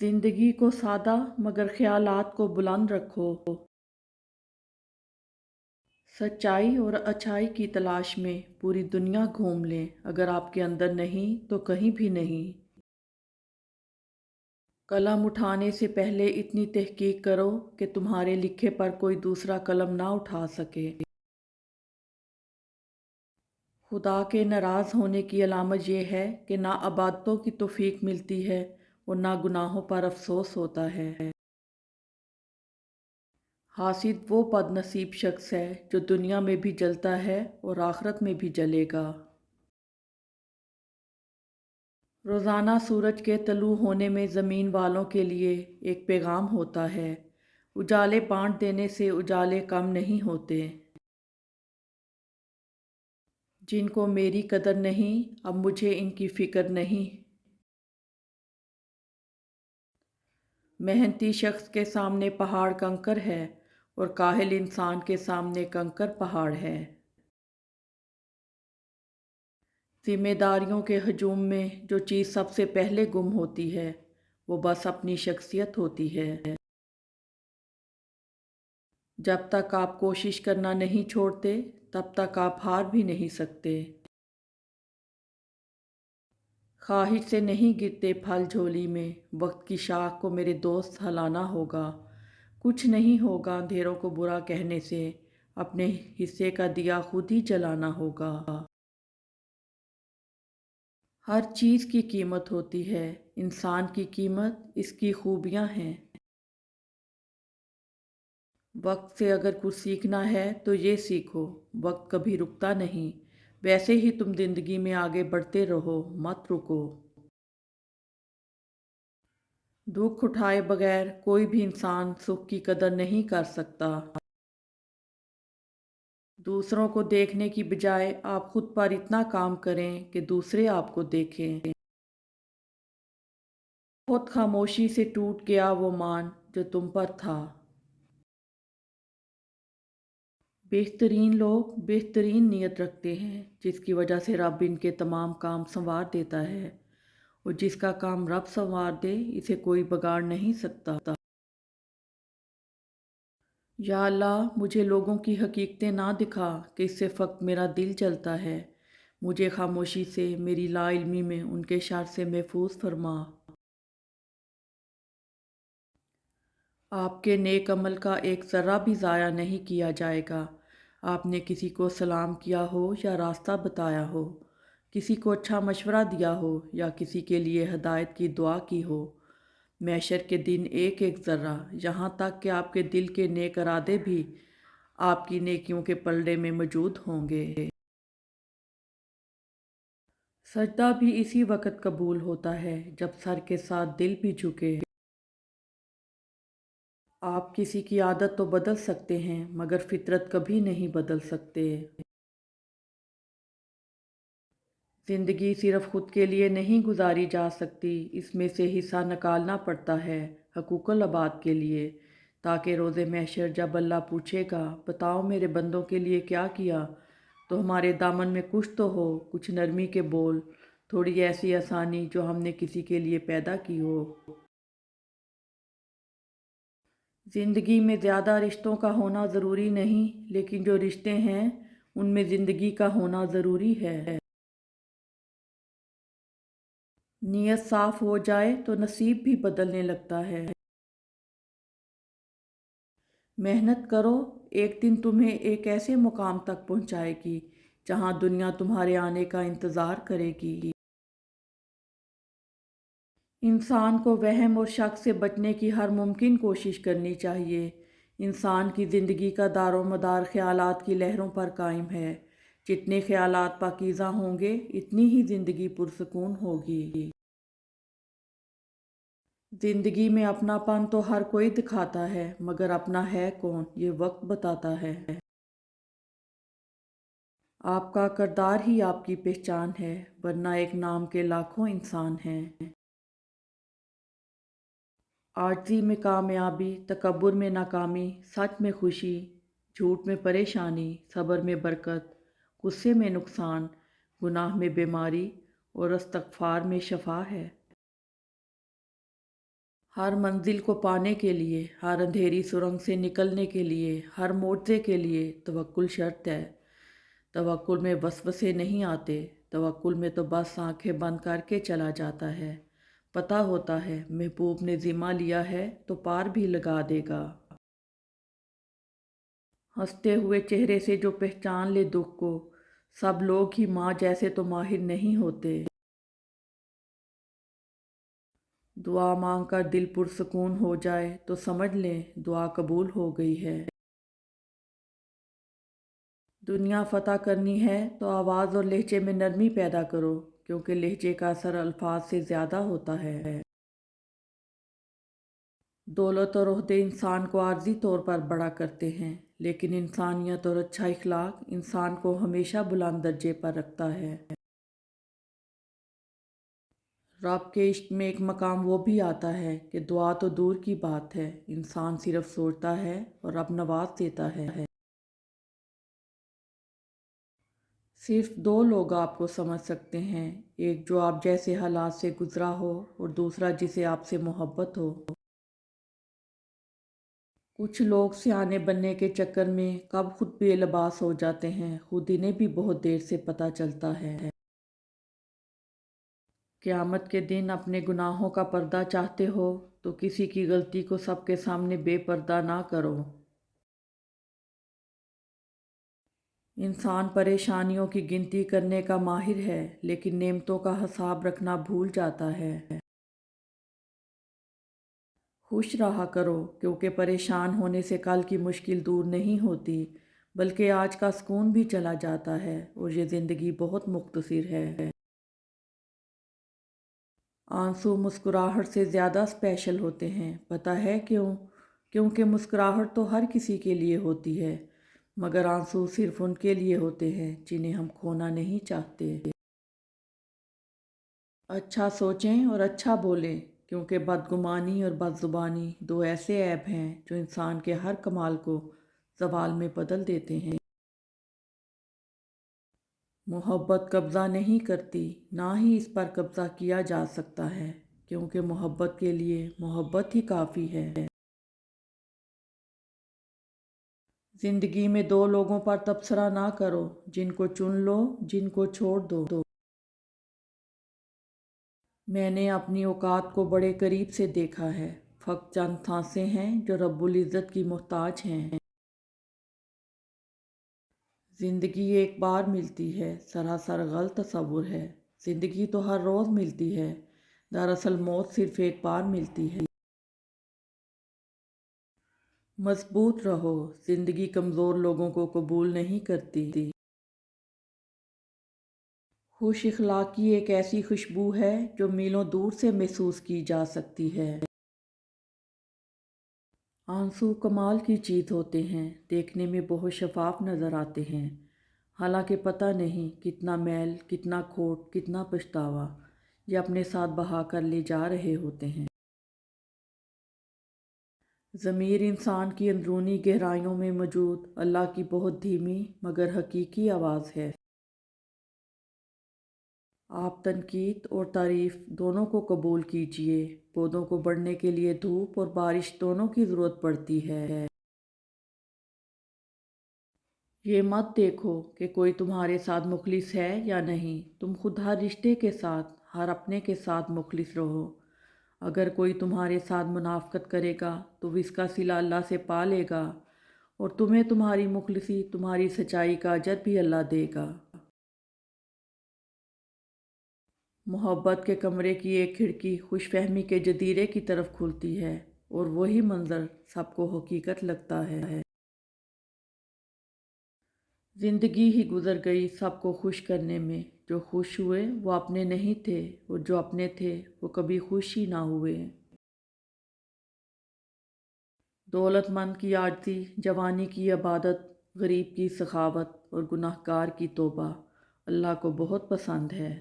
जिंदगी को सादा मगर ख्यालात को बुलंद रखो। सच्चाई और अच्छाई की तलाश में पूरी दुनिया घूम लें, अगर आपके अंदर नहीं तो कहीं भी नहीं। कलम उठाने से पहले इतनी तहकीक करो कि तुम्हारे लिखे पर कोई दूसरा कलम ना उठा सके। खुदा के नाराज़ होने की अलामत यह है कि ना इबादतों की तौफीक मिलती है और ना गुनाहों पर अफसोस होता है। हासिद वो बदनसीब शख्स है जो दुनिया में भी जलता है और आखिरत में भी जलेगा। रोज़ाना सूरज के तलू होने में ज़मीन वालों के लिए एक पैगाम होता है। उजाले बांट देने से उजाले कम नहीं होते। जिनको मेरी कदर नहीं, अब मुझे इनकी फ़िक्र नहीं। मेहनती शख्स के सामने पहाड़ कंकर है और काहिल इंसान के सामने कंकर पहाड़ है। जिम्मेदारियों के हजूम में जो चीज़ सबसे पहले गुम होती है वो बस अपनी शख्सियत होती है। जब तक आप कोशिश करना नहीं छोड़ते तब तक आप हार भी नहीं सकते। ख्वाहिश से नहीं गिरते फल झोली में, वक्त की शाख को मेरे दोस्त हिलाना होगा। कुछ नहीं होगा अंधेरों को बुरा कहने से, अपने हिस्से का दिया खुद ही जलाना होगा। हर चीज़ की कीमत होती है, इंसान की कीमत इसकी खूबियाँ हैं। वक्त से अगर कुछ सीखना है तो ये सीखो, वक्त कभी रुकता नहीं। वैसे ही तुम जिंदगी में आगे बढ़ते रहो, मत रुको। दुख उठाए बगैर कोई भी इंसान सुख की कदर नहीं कर सकता। दूसरों को देखने की बजाय आप खुद पर इतना काम करें कि दूसरे आपको देखें। बहुत खामोशी से टूट गया वो मान जो तुम पर था। बेहतरीन लोग बेहतरीन नीयत रखते हैं, जिसकी वजह से रब इनके तमाम काम संवार देता है, और जिसका काम रब संवार दे इसे कोई बिगाड़ नहीं सकता। या अल्लाह, मुझे लोगों की हकीकतें ना दिखा कि इससे फ़कत मेरा दिल जलता है। मुझे खामोशी से, मेरी लाइल्मी में उनके शर से महफूज फरमा। आपके नेक अमल का एक ज़र्रा भी ज़ाया नहीं किया जाएगा। आपने किसी को सलाम किया हो या रास्ता बताया हो, किसी को अच्छा मशवरा दिया हो या किसी के लिए हदायत की दुआ की हो, मैशर के दिन एक एक ज़र्रा, यहाँ तक कि आपके दिल के नेक इरादे भी आपकी नेकियों के पलड़े में मौजूद होंगे। सजदा भी इसी वक्त कबूल होता है जब सर के साथ दिल भी झुके। आप किसी की आदत तो बदल सकते हैं मगर फितरत कभी नहीं बदल सकते। ज़िंदगी सिर्फ खुद के लिए नहीं गुजारी जा सकती, इसमें से हिस्सा निकालना पड़ता है हकूक़ुल अबाद के लिए, ताकि रोज़े महशर जब अल्लाह पूछेगा बताओ मेरे बंदों के लिए क्या किया, तो हमारे दामन में कुछ तो हो, कुछ नरमी के बोल, थोड़ी ऐसी आसानी जो हमने किसी के लिए पैदा की हो। ज़िंदगी में ज़्यादा रिश्तों का होना ज़रूरी नहीं, लेकिन जो रिश्ते हैं उनमें ज़िंदगी का होना ज़रूरी है। नीयत साफ़ हो जाए तो नसीब भी बदलने लगता है। मेहनत करो, एक दिन तुम्हें एक ऐसे मुकाम तक पहुंचाएगी जहां दुनिया तुम्हारे आने का इंतज़ार करेगी। इंसान को वहम और शक से बचने की हर मुमकिन कोशिश करनी चाहिए। इंसान की ज़िंदगी का दारोमदार ख़यालात की लहरों पर कायम है। जितने ख़यालात पाकीज़ा होंगे इतनी ही ज़िंदगी पुरसकून होगी। ज़िंदगी में अपनापन तो हर कोई दिखाता है, मगर अपना है कौन ये वक्त बताता है। आपका किरदार ही आपकी पहचान है, वरना एक नाम के लाखों इंसान हैं। आजिज़ी में कामयाबी, तकब्बुर में नाकामी, सच में खुशी, झूठ में परेशानी, सब्र में बरकत, गुस्से में नुकसान, गुनाह में बीमारी और इस्तग़फ़ार में शफ़ा है। ہر منزل کو پانے کے لیے، ہر اندھیری سرنگ سے نکلنے کے لیے، ہر معجزے کے لیے توکل شرط ہے۔ توکل میں وسوسے نہیں آتے، توکل میں تو بس آنکھیں بند کر کے چلا جاتا ہے۔ پتہ ہوتا ہے محبوب نے ذمہ لیا ہے تو پار بھی لگا دے گا۔ ہنستے ہوئے چہرے سے جو پہچان لے دکھ کو، سب لوگ ہی ماں جیسے تو ماہر نہیں ہوتے۔ دعا مانگ کر دل پرسکون ہو جائے تو سمجھ لیں دعا قبول ہو گئی ہے۔ دنیا فتح کرنی ہے تو آواز اور لہجے میں نرمی پیدا کرو، کیونکہ لہجے کا اثر الفاظ سے زیادہ ہوتا ہے۔ دولت اور عہدے انسان کو عارضی طور پر بڑا کرتے ہیں، لیکن انسانیت اور اچھا اخلاق انسان کو ہمیشہ بلند درجے پر رکھتا ہے۔ رب کے عشق میں ایک مقام وہ بھی آتا ہے کہ دعا تو دور کی بات ہے، انسان صرف سوچتا ہے اور رب نواز دیتا ہے۔ صرف دو لوگ آپ کو سمجھ سکتے ہیں، ایک جو آپ جیسے حالات سے گزرا ہو اور دوسرا جسے آپ سے محبت ہو۔ کچھ لوگ سیانے بننے کے چکر میں کب خود بے لباس ہو جاتے ہیں، خود انہیں بھی بہت دیر سے پتہ چلتا ہے۔ قیامت کے دن اپنے گناہوں کا پردہ چاہتے ہو تو کسی کی غلطی کو سب کے سامنے بے پردہ نہ کرو۔ انسان پریشانیوں کی گنتی کرنے کا ماہر ہے، لیکن نعمتوں کا حساب رکھنا بھول جاتا ہے۔ خوش رہا کرو، کیونکہ پریشان ہونے سے کل کی مشکل دور نہیں ہوتی، بلکہ آج کا سکون بھی چلا جاتا ہے، اور یہ زندگی بہت مختصر ہے۔ آنسو مسکراہٹ سے زیادہ اسپیشل ہوتے ہیں، پتہ ہے کیوں؟ کیونکہ مسکراہٹ تو ہر کسی کے لیے ہوتی ہے، مگر آنسو صرف ان کے لیے ہوتے ہیں جنہیں ہم کھونا نہیں چاہتے۔ اچھا سوچیں اور اچھا بولیں، کیونکہ بدگمانی اور بد زبانی دو ایسے عیب ہیں جو انسان کے ہر کمال کو زوال میں بدل دیتے ہیں۔ محبت قبضہ نہیں کرتی، نہ ہی اس پر قبضہ کیا جا سکتا ہے، کیونکہ محبت کے لیے محبت ہی کافی ہے۔ زندگی میں دو لوگوں پر تبصرہ نہ کرو، جن کو چن لو، جن کو چھوڑ دو۔ میں نے اپنی اوقات کو بڑے قریب سے دیکھا ہے، فقط چند سانسیں ہیں جو رب العزت کی محتاج ہیں۔ زندگی ایک بار ملتی ہے، سراسر غلط تصور ہے۔ زندگی تو ہر روز ملتی ہے، دراصل موت صرف ایک بار ملتی ہے۔ مضبوط رہو، زندگی کمزور لوگوں کو قبول نہیں کرتی۔ خوش اخلاقی ایک ایسی خوشبو ہے جو میلوں دور سے محسوس کی جا سکتی ہے۔ آنسو کمال کی چیز ہوتے ہیں، دیکھنے میں بہت شفاف نظر آتے ہیں، حالانکہ پتہ نہیں کتنا میل، کتنا کھوٹ، کتنا پچھتاوا یہ اپنے ساتھ بہا کر لے جا رہے ہوتے ہیں۔ ضمیر انسان کی اندرونی گہرائیوں میں موجود اللہ کی بہت دھیمی مگر حقیقی آواز ہے۔ آپ تنقید اور تعریف دونوں کو قبول کیجئے، پودوں کو بڑھنے کے لیے دھوپ اور بارش دونوں کی ضرورت پڑتی ہے۔ یہ مت دیکھو کہ کوئی تمہارے ساتھ مخلص ہے یا نہیں، تم خود ہر رشتے کے ساتھ، ہر اپنے کے ساتھ مخلص رہو۔ اگر کوئی تمہارے ساتھ منافقت کرے گا تو وہ اس کا صلہ اللہ سے پا لے گا، اور تمہیں تمہاری مخلصی، تمہاری سچائی کا اجر بھی اللہ دے گا۔ محبت کے کمرے کی ایک کھڑکی خوش فہمی کے جزیرے کی طرف کھلتی ہے، اور وہی منظر سب کو حقیقت لگتا ہے۔ زندگی ہی گزر گئی سب کو خوش کرنے میں، جو خوش ہوئے وہ اپنے نہیں تھے، اور جو اپنے تھے وہ کبھی خوش ہی نہ ہوئے۔ دولت مند کی عاجزی، جوانی کی عبادت، غریب کی سخاوت اور گناہگار کی توبہ اللہ کو بہت پسند ہے۔